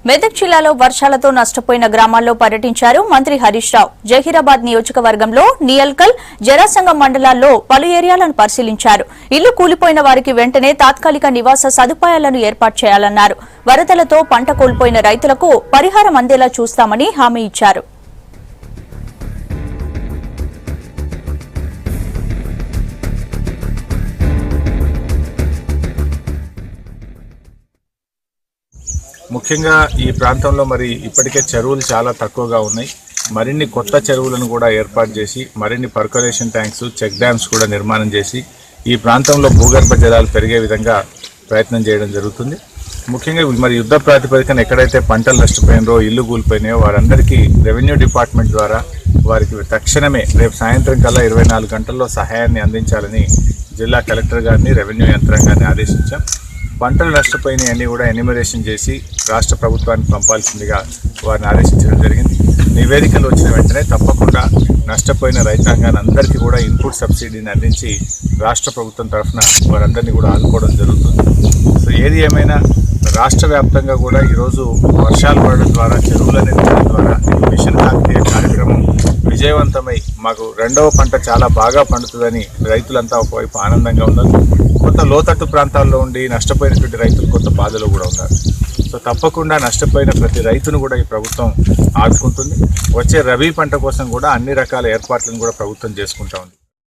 మెదక్ జిల్లాలో వర్షాలతో నష్టపోయిన గ్రామాల్లో పర్యటించారు మంత్రి హరీష్ రావు. జహీరాబాద్ నియోజకవర్గంలో నియల్కల్, జరాసంగం మండలాల్లో పలు ఏరియాలను పరిశీలించారు. ఇల్లు కూలిపోయిన వారికి వెంటనే తాత్కాలిక నివాస సదుపాయాలను ఏర్పాటు చేయాలన్నారు. వరదలతో పంట కోల్పోయిన రైతులకు పరిహారం అందేలా చూస్తామని హామీ ఇచ్చారు. ముఖ్యంగా ఈ ప్రాంతంలో మరి ఇప్పటికే చెరువులు చాలా తక్కువగా ఉన్నాయి. మరిన్ని కొత్త చెరువులను కూడా ఏర్పాటు చేసి మరిన్ని పర్కులేషన్ ట్యాంక్స్, చెక్ డ్యామ్స్ కూడా నిర్మాణం చేసి ఈ ప్రాంతంలో భూగర్భ జలాలు పెరిగే విధంగా ప్రయత్నం చేయడం జరుగుతుంది. ముఖ్యంగా మరి యుద్ధ ప్రాతిపదికన ఎక్కడైతే పంటలు నష్టపోయినారో, ఇల్లు కూలిపోయినాయో వారందరికీ రెవెన్యూ డిపార్ట్మెంట్ ద్వారా వారికి తక్షణమే రేపు సాయంత్రం కల్లా 24 గంటల్లో సహాయాన్ని అందించాలని జిల్లా కలెక్టర్ గారిని, రెవెన్యూ యంత్రాంగాన్ని ఆదేశించాం. పంటలు నష్టపోయినవన్నీ కూడా ఎన్యూమరేషన్ చేసి రాష్ట్ర ప్రభుత్వానికి పంపాల్సిందిగా వారిని ఆదేశించడం జరిగింది. నివేదికలు వచ్చిన వెంటనే తప్పకుండా నష్టపోయిన రైతాంగాన్ని అందరికీ కూడా ఇన్పుట్ సబ్సిడీని అందించి రాష్ట్ర ప్రభుత్వం తరఫున వారందరినీ కూడా ఆదుకోవడం జరుగుతుంది. సో ఏది ఏమైనా రాష్ట్ర వ్యాప్తంగా కూడా ఈరోజు వర్షాలు పడడం ద్వారా, చెరువుల నిర్మాణం ద్వారా మిషన్ కాకతీయ కార్యక్రమం విజయవంతమై మాకు రెండవ పంట చాలా బాగా పండుతుందని రైతులంతా ఒకవైపు ఆనందంగా ఉన్నారు. కొంత లోతట్టు ప్రాంతాల్లో ఉండి నష్టపోయినటువంటి రైతులు కొంత బాధలో కూడా ఉన్నారు. సో తప్పకుండా నష్టపోయిన ప్రతి రైతును కూడా ఈ ప్రభుత్వం ఆదుకుంటుంది. వచ్చే రబీ పంట కోసం కూడా అన్ని రకాల ఏర్పాట్లను కూడా ప్రభుత్వం చేసుకుంటా ఉంది.